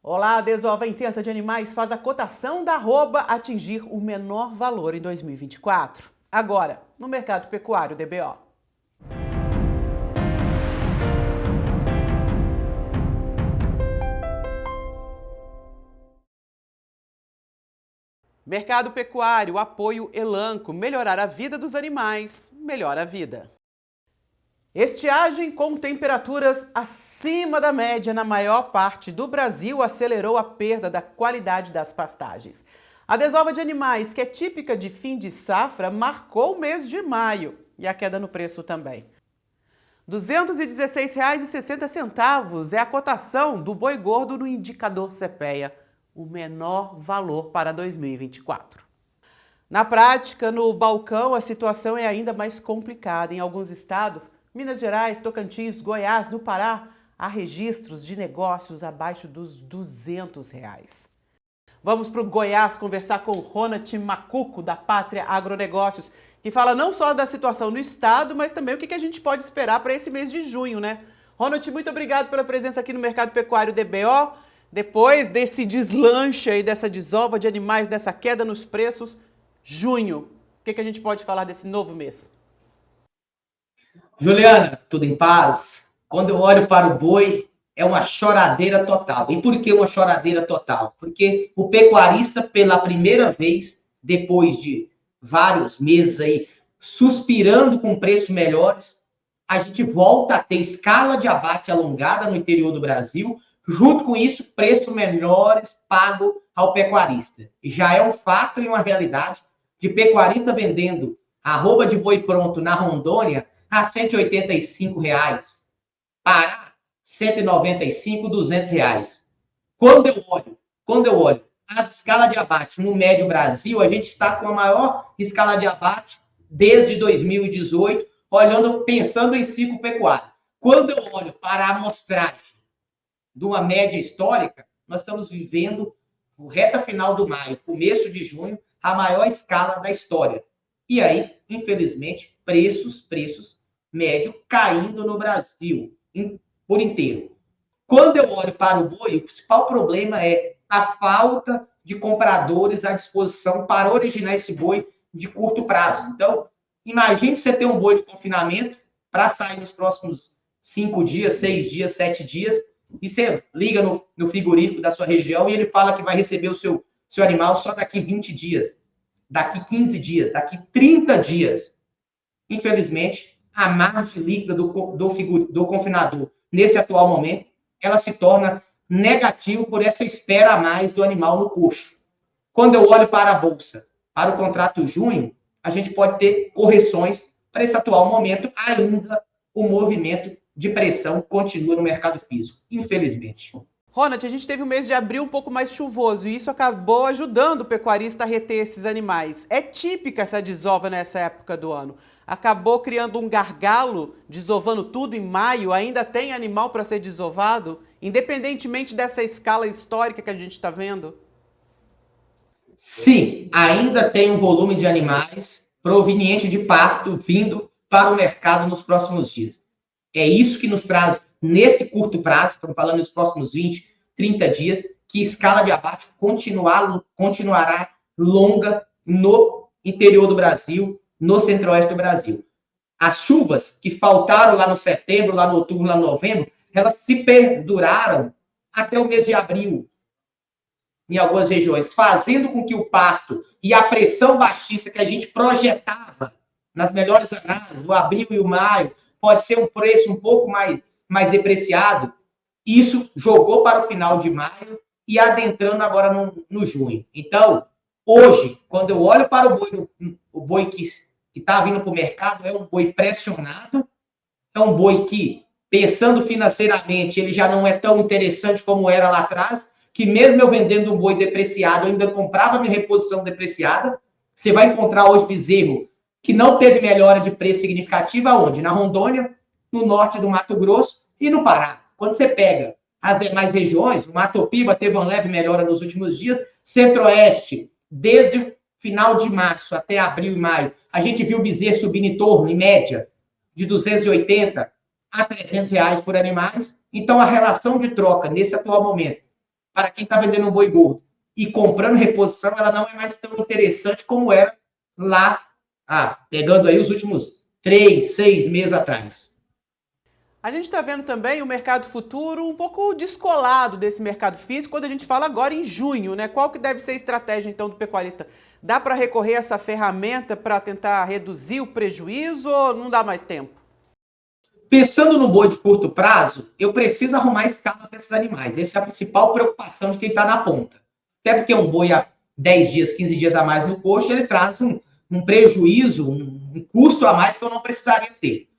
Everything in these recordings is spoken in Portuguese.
Olá, a Desova Intensa de Animais faz a cotação da arroba atingir o menor valor em 2024. Agora, no mercado pecuário DBO. Mercado pecuário, apoio Elanco, melhorar a vida dos animais, melhora a vida. Estiagem com temperaturas acima da média na maior parte do Brasil acelerou a perda da qualidade das pastagens. A desova de animais, que é típica de fim de safra, marcou o mês de maio e a queda no preço também. R$ 216,60 é a cotação do boi gordo no indicador CPEA, o menor valor para 2024. Na prática, no balcão, a situação é ainda mais complicada. Em alguns estados, Minas Gerais, Tocantins, Goiás, no Pará, há registros de negócios abaixo dos R$ 200. Vamos para o Goiás conversar com Ronald Macuco, da Pátria Agronegócios, que fala não só da situação no estado, mas também o que a gente pode esperar para esse mês de junho, né? Ronald, muito obrigado pela presença aqui no Mercado Pecuário DBO. Depois desse deslanche aí, dessa desova de animais, dessa queda nos preços, junho, o que a gente pode falar desse novo mês? Juliana, tudo em paz? Quando eu olho para o boi, é uma choradeira total. E por que uma choradeira total? Porque o pecuarista, pela primeira vez, depois de vários meses aí, suspirando com preços melhores, a gente volta a ter escala de abate alongada no interior do Brasil, junto com isso, preços melhores pago ao pecuarista. Já é um fato e uma realidade de pecuarista vendendo arroba de boi pronto na Rondônia a R$ 185, Pará, R$ 195, R$ 200. Quando eu olho as escalas de abate no médio Brasil, a gente está com a maior escala de abate desde 2018, pensando em ciclo pecuário. Quando eu olho para a amostragem de uma média histórica, nós estamos vivendo, reta final do maio, começo de junho, a maior escala da história. E aí, infelizmente, preços médio caindo no Brasil por inteiro. Quando eu olho para o boi, o principal problema é a falta de compradores à disposição para originar esse boi de curto prazo. Então, imagine você ter um boi de confinamento para sair nos próximos 5 dias, 6 dias, 7 dias, e você liga no frigorífico da sua região e ele fala que vai receber o seu animal só daqui 20 dias, daqui 15 dias, daqui 30 dias. Infelizmente, a margem líquida do confinador, nesse atual momento, ela se torna negativa por essa espera a mais do animal no coxo. Quando eu olho para a Bolsa, para o contrato junho, a gente pode ter correções para esse atual momento, ainda o movimento de pressão continua no mercado físico, infelizmente. Ronald, a gente teve um mês de abril um pouco mais chuvoso e isso acabou ajudando o pecuarista a reter esses animais. É típica essa desova nessa época do ano. Acabou criando um gargalo, desovando tudo em maio, ainda tem animal para ser desovado, independentemente dessa escala histórica que a gente está vendo? Sim, ainda tem um volume de animais proveniente de pasto vindo para o mercado nos próximos dias. É isso que nos traz, nesse curto prazo, estamos falando nos próximos 20, 30 dias, que escala de abate continuará longa no interior do Brasil, no centro-oeste do Brasil. As chuvas que faltaram lá no setembro, lá no outubro, lá no novembro, elas se perduraram até o mês de abril, em algumas regiões, fazendo com que o pasto e a pressão baixista que a gente projetava nas melhores análises, o abril e o maio, pode ser um preço um pouco mais depreciado, isso jogou para o final de maio e adentrando agora no junho. Então, hoje, quando eu olho para o boi que está vindo para o mercado, é um boi pressionado, é um boi que, pensando financeiramente, ele já não é tão interessante como era lá atrás, que mesmo eu vendendo um boi depreciado, eu ainda comprava minha reposição depreciada. Você vai encontrar hoje bezerro que não teve melhora de preço significativa, onde? Na Rondônia, no norte do Mato Grosso e no Pará. Quando você pega as demais regiões, o Mato Piba teve uma leve melhora nos últimos dias, Centro-Oeste, desde o final de março até abril e maio, a gente viu o bezerro subindo em torno, em média, de 280 a R$ 300 por animais. Então, a relação de troca, nesse atual momento, para quem está vendendo um boi gordo e comprando reposição, ela não é mais tão interessante como era lá, pegando aí os últimos 3, 6 meses atrás. A gente está vendo também o mercado futuro um pouco descolado desse mercado físico, quando a gente fala agora em junho, né? Qual que deve ser a estratégia, então, do pecuarista? Dá para recorrer a essa ferramenta para tentar reduzir o prejuízo ou não dá mais tempo? Pensando no boi de curto prazo, eu preciso arrumar escala para esses animais. Essa é a principal preocupação de quem está na ponta. Até porque um boi há 10 dias, 15 dias a mais no coxo, ele traz um prejuízo, um custo a mais que eu não precisaria ter.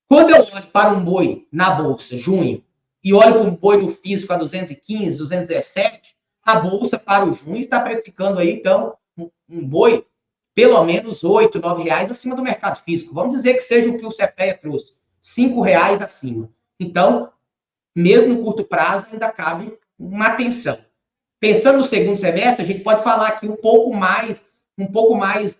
Quando eu olho para um boi na bolsa, junho, e olho para um boi no físico a 215, 217, a bolsa para o junho está precificando aí, então, um boi pelo menos 8, 9 reais acima do mercado físico. Vamos dizer que seja o que o CPEA trouxe, 5 reais acima. Então, mesmo no curto prazo, ainda cabe uma atenção. Pensando no segundo semestre, a gente pode falar aqui um pouco mais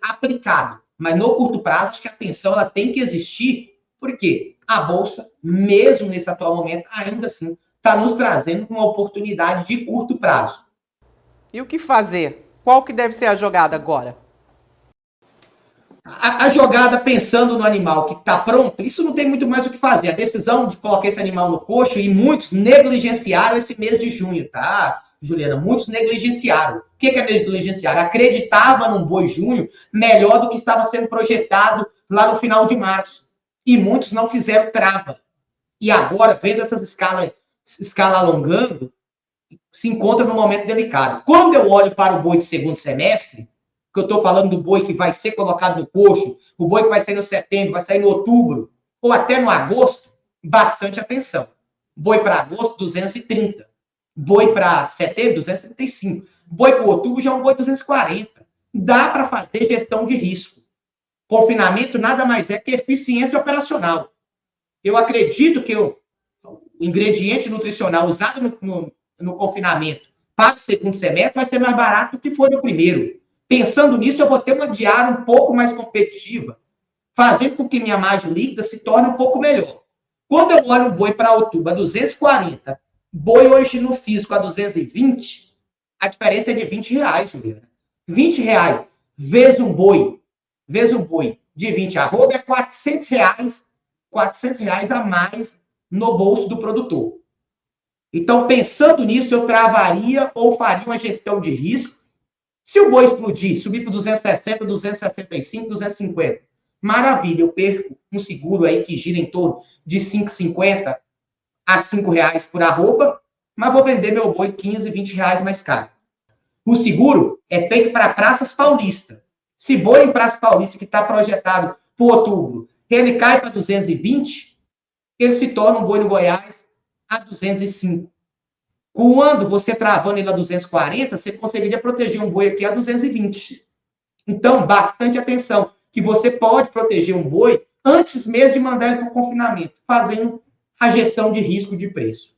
aplicado. Mas no curto prazo, acho que a atenção ela tem que existir, porque a Bolsa, mesmo nesse atual momento, ainda assim, está nos trazendo uma oportunidade de curto prazo. E o que fazer? Qual que deve ser a jogada agora? A jogada pensando no animal que está pronto, isso não tem muito mais o que fazer. A decisão de colocar esse animal no coxo, e muitos negligenciaram esse mês de junho, tá, Juliana? Muitos negligenciaram. O que é negligenciar? Acreditava num boi junho melhor do que estava sendo projetado lá no final de março. E muitos não fizeram trava. E agora, vendo essas escala alongando, se encontra num momento delicado. Quando eu olho para o boi de segundo semestre, que eu estou falando do boi que vai ser colocado no coxo, o boi que vai sair no setembro, vai sair no outubro, ou até no agosto, bastante atenção. Boi para agosto, 230. Boi para setembro, 235. Boi para outubro já é um boi 240. Dá para fazer gestão de risco. Confinamento nada mais é que eficiência operacional. Eu acredito que o ingrediente nutricional usado no confinamento para o segundo semestre vai ser mais barato do que foi no primeiro. Pensando nisso, eu vou ter uma diária um pouco mais competitiva, fazendo com que minha margem líquida se torne um pouco melhor. Quando eu olho o boi para outubro a 240, boi hoje no físico a 220, a diferença é de 20 reais, Juliana. 20 reais vezes um boi de 20 arroba é 400 reais a mais no bolso do produtor. Então, pensando nisso, eu travaria ou faria uma gestão de risco. Se o boi explodir, subir para 260, 265, 250, maravilha, eu perco um seguro aí que gira em torno de 5,50 a 5 reais por arroba, mas vou vender meu boi 15, 20 reais mais caro. O seguro é feito para praças paulistas. Se boi em praça paulista que está projetado para outubro, ele cai para 220, ele se torna um boi no Goiás a 205. Quando você travando ele a 240, você conseguiria proteger um boi aqui a 220. Então, bastante atenção, que você pode proteger um boi antes mesmo de mandar ele para o confinamento, fazendo a gestão de risco de preço.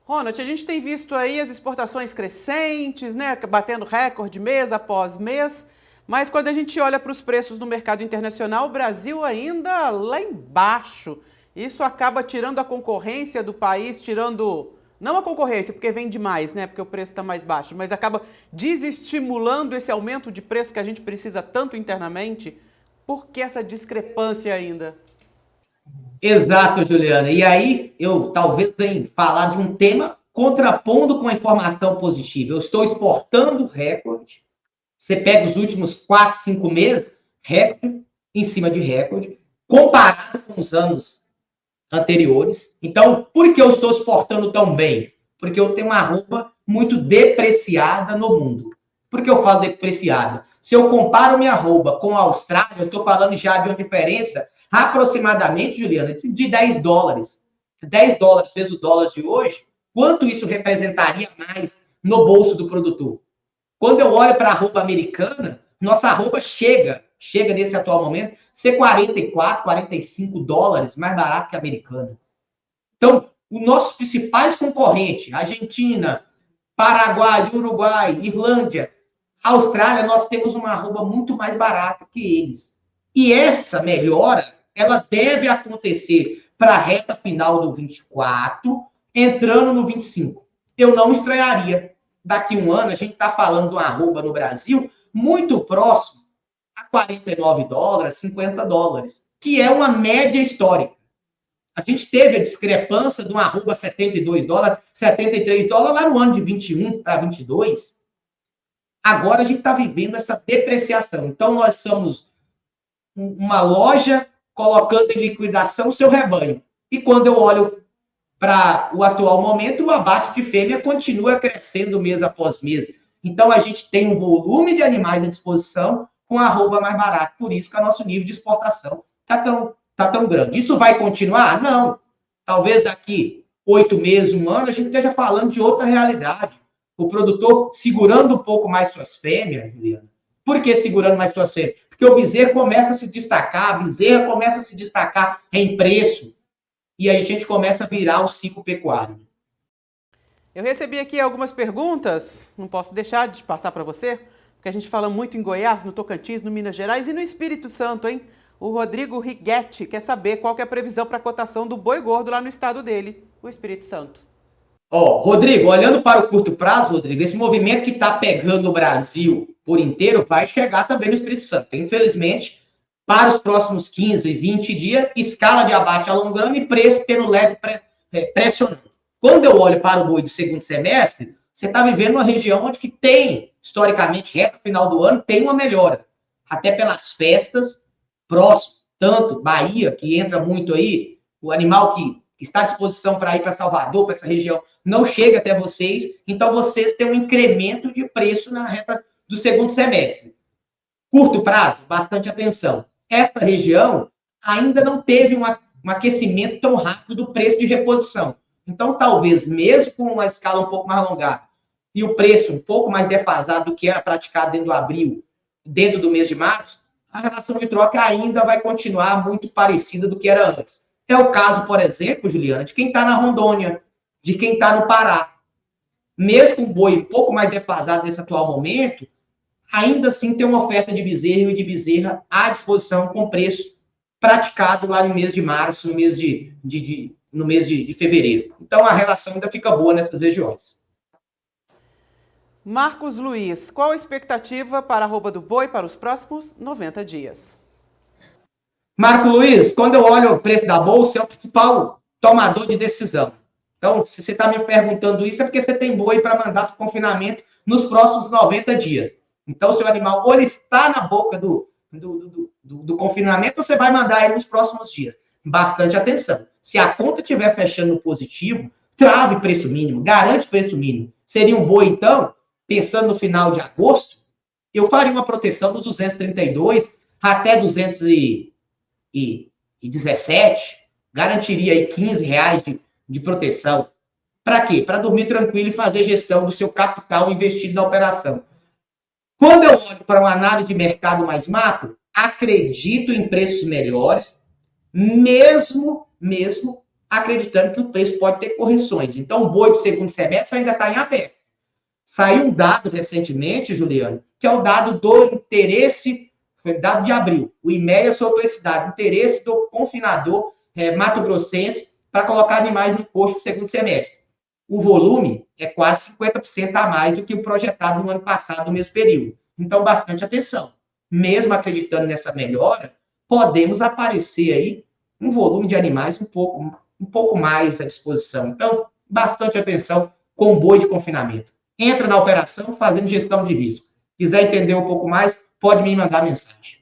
Ronald, a gente tem visto aí as exportações crescentes, né, batendo recorde mês após mês, mas quando a gente olha para os preços no mercado internacional, o Brasil ainda lá embaixo. Isso acaba tirando a concorrência do país, não a concorrência, porque vende mais, né? Porque o preço está mais baixo, mas acaba desestimulando esse aumento de preço que a gente precisa tanto internamente. Por que essa discrepância ainda? Exato, Juliana. E aí, eu talvez venha falar de um tema contrapondo com a informação positiva. Eu estou exportando recorde. Você pega os últimos 4, 5 meses, recorde em cima de recorde, comparado com os anos anteriores. Então, por que eu estou exportando tão bem? Porque eu tenho uma roupa muito depreciada no mundo. Por que eu falo depreciada? Se eu comparo minha roupa com a Austrália, eu estou falando já de uma diferença aproximadamente, Juliana, de 10 dólares. 10 dólares vezes o dólar de hoje, quanto isso representaria mais no bolso do produtor? Quando eu olho para a roupa americana, nossa roupa chega nesse atual momento, ser 44, 45 dólares mais barato que a americana. Então, os nossos principais concorrentes, Argentina, Paraguai, Uruguai, Irlândia, Austrália, nós temos uma roupa muito mais barata que eles. E essa melhora, ela deve acontecer para a reta final do 24, entrando no 25. eu não estranharia. Daqui um ano, a gente está falando de uma arroba no Brasil muito próximo a $49, $50, que é uma média histórica. A gente teve a discrepância de uma arroba $72, $73 lá no ano de 21 para 22. Agora a gente está vivendo essa depreciação. Então, nós somos uma loja colocando em liquidação o seu rebanho. E quando eu olho para o atual momento, o abate de fêmea continua crescendo mês após mês. Então, a gente tem um volume de animais à disposição com arroba mais barato. Por isso que o nosso nível de exportação está tão grande. Isso vai continuar? Não. Talvez daqui 8 meses, um ano, a gente esteja falando de outra realidade. O produtor segurando um pouco mais suas fêmeas, Juliana. Por que segurando mais suas fêmeas? Porque o bezerro começa a se destacar, a bezerra começa a se destacar em preço. E aí a gente começa a virar o ciclo pecuário. Eu recebi aqui algumas perguntas, não posso deixar de passar para você, porque a gente fala muito em Goiás, no Tocantins, no Minas Gerais e no Espírito Santo, hein? O Rodrigo Righetti quer saber qual que é a previsão para a cotação do boi gordo lá no estado dele, o Espírito Santo. Rodrigo, olhando para o curto prazo, Rodrigo, esse movimento que está pegando o Brasil por inteiro vai chegar também no Espírito Santo. Infelizmente, para os próximos 15, 20 dias, escala de abate alongando e preço tendo leve pressionando. Quando eu olho para o boi do segundo semestre, você está vivendo uma região onde que tem, historicamente, reta final do ano, tem uma melhora. Até pelas festas próximo, tanto Bahia, que entra muito aí, o animal que está à disposição para ir para Salvador, para essa região, não chega até vocês, então vocês têm um incremento de preço na reta do segundo semestre. Curto prazo, bastante atenção. Esta região ainda não teve um aquecimento tão rápido do preço de reposição. Então, talvez, mesmo com uma escala um pouco mais alongada e o preço um pouco mais defasado do que era praticado dentro do abril, dentro do mês de março, a relação de troca ainda vai continuar muito parecida do que era antes. É o caso, por exemplo, Juliana, de quem está na Rondônia, de quem está no Pará. Mesmo com o boi um pouco mais defasado nesse atual momento, ainda assim tem uma oferta de bezerro e de bezerra à disposição com preço praticado lá no mês de março, no mês de fevereiro. Então, a relação ainda fica boa nessas regiões. Marcos Luiz, qual a expectativa para a arroba do boi para os próximos 90 dias? Marco Luiz, quando eu olho o preço da bolsa, é o principal tomador de decisão. Então, se você está me perguntando isso, é porque você tem boi para mandar para o confinamento nos próximos 90 dias. Então, se o animal ou ele está na boca do confinamento, você vai mandar ele nos próximos dias. Bastante atenção. Se a conta estiver fechando no positivo, trave preço mínimo, garante preço mínimo. Seria um boi, então, pensando no final de agosto, eu faria uma proteção dos 232 até 217, garantiria aí R$15 de proteção. Para quê? Para dormir tranquilo e fazer gestão do seu capital investido na operação. Quando eu olho para uma análise de mercado mais macro, acredito em preços melhores, mesmo acreditando que o preço pode ter correções. Então, o boi do segundo semestre ainda está em aberto. Saiu um dado recentemente, Juliano, que é o dado do interesse, foi dado de abril. O IMEA soltou esse dado, interesse do confinador mato-grossense para colocar animais no posto do segundo semestre. O volume é quase 50% a mais do que o projetado no ano passado, no mesmo período. Então, bastante atenção. Mesmo acreditando nessa melhora, podemos aparecer aí um volume de animais um pouco mais à disposição. Então, bastante atenção com o boi de confinamento. Entra na operação fazendo gestão de risco. Quiser entender um pouco mais, pode me mandar mensagem.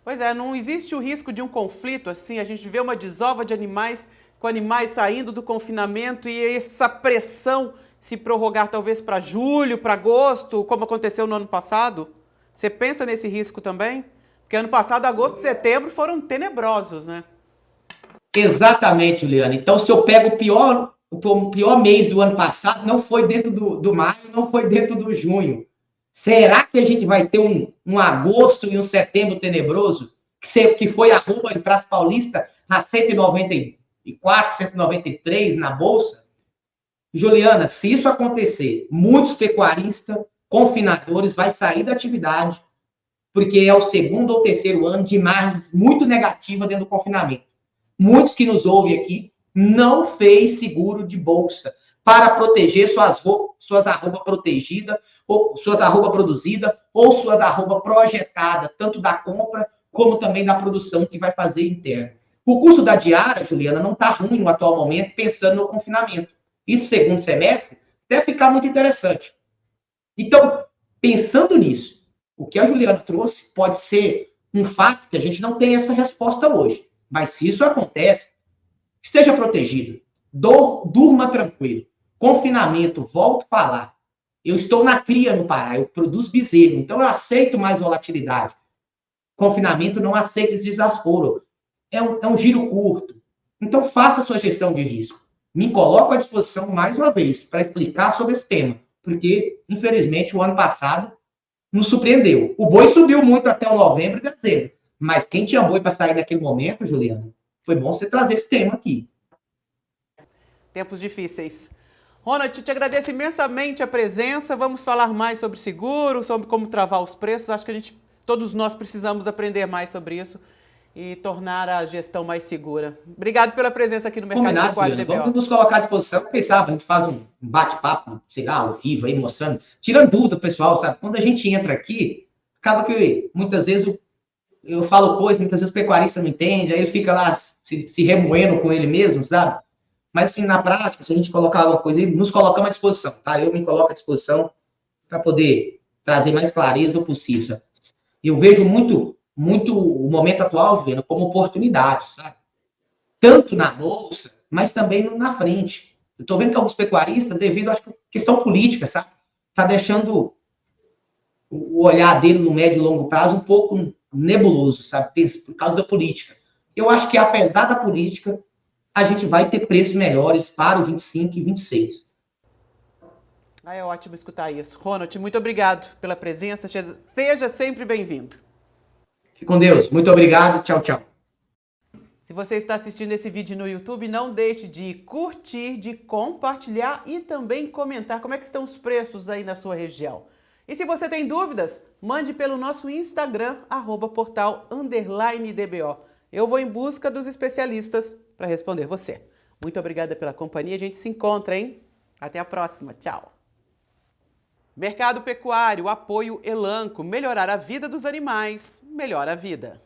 Pois é, não existe o risco de um conflito assim, a gente vê uma desova de animais, com animais saindo do confinamento e essa pressão se prorrogar talvez para julho, para agosto, como aconteceu no ano passado? Você pensa nesse risco também? Porque ano passado, agosto e setembro foram tenebrosos, né? Exatamente, Juliana. Então, se eu pego o pior mês do ano passado, não foi dentro do maio, não foi dentro do junho. Será que a gente vai ter um agosto e um setembro tenebroso? Que foi a arroba de Praça Paulista a 194, 193 na Bolsa? Juliana, se isso acontecer, muitos pecuaristas, confinadores, vai sair da atividade, porque é o segundo ou terceiro ano de margens muito negativa dentro do confinamento. Muitos que nos ouvem aqui não fez seguro de bolsa, para proteger suas arroba protegidas, ou suas arroba produzidas, ou suas arroba projetadas, tanto da compra como também da produção que vai fazer interno. O custo da diária, Juliana, não está ruim no atual momento, pensando no confinamento. Isso, segundo semestre, deve ficar muito interessante. Então, pensando nisso, o que a Juliana trouxe pode ser um fato que a gente não tem essa resposta hoje. Mas se isso acontece, esteja protegido. Durma tranquilo. Confinamento, volto a falar. Eu estou na cria no Pará, eu produzo bezerro, então eu aceito mais volatilidade. Confinamento não aceita esse desaforo. É um giro curto. Então faça a sua gestão de risco. Me coloco à disposição mais uma vez para explicar sobre esse tema, porque, infelizmente, o ano passado nos surpreendeu. O boi subiu muito até o novembro e dezembro, mas quem tinha boi para sair naquele momento, Juliana, foi bom você trazer esse tema aqui. Tempos difíceis. Ronald, te agradeço imensamente a presença. Vamos falar mais sobre seguro, sobre como travar os preços. Acho que todos nós precisamos aprender mais sobre isso e tornar a gestão mais segura. Obrigado pela presença aqui no Mercado Pecuário DBO. Vamos nos colocar à disposição. Quem sabe a gente faz um bate-papo, sei lá, ao vivo aí, mostrando, tirando dúvida, pessoal, sabe? Quando a gente entra aqui, acaba que muitas vezes eu falo coisa, muitas vezes o pecuarista não entende, aí ele fica lá se remoendo com ele mesmo, sabe? Mas, assim, na prática, se a gente colocar alguma coisa aí, nos colocamos à disposição, tá? Eu me coloco à disposição para poder trazer mais clareza possível, sabe? Eu vejo muito o momento atual, Juliana, como oportunidade, sabe? Tanto na bolsa, mas também na frente. Eu estou vendo que alguns pecuaristas, devido à questão política, sabe? Está deixando o olhar dele no médio e longo prazo um pouco nebuloso, sabe? Por causa da política. Eu acho que, apesar da política, a gente vai ter preços melhores para o 25 e 26. É ótimo escutar isso. Ronald, muito obrigado pela presença. Seja sempre bem-vindo. Fique com Deus. Muito obrigado. Tchau, tchau. Se você está assistindo esse vídeo no YouTube, não deixe de curtir, de compartilhar e também comentar como é que estão os preços aí na sua região. E se você tem dúvidas, mande pelo nosso Instagram, @portal_DBO. Eu vou em busca dos especialistas para responder você. Muito obrigada pela companhia. A gente se encontra, hein? Até a próxima. Tchau. Mercado Pecuário, apoio Elanco. Melhorar a vida dos animais, melhora a vida.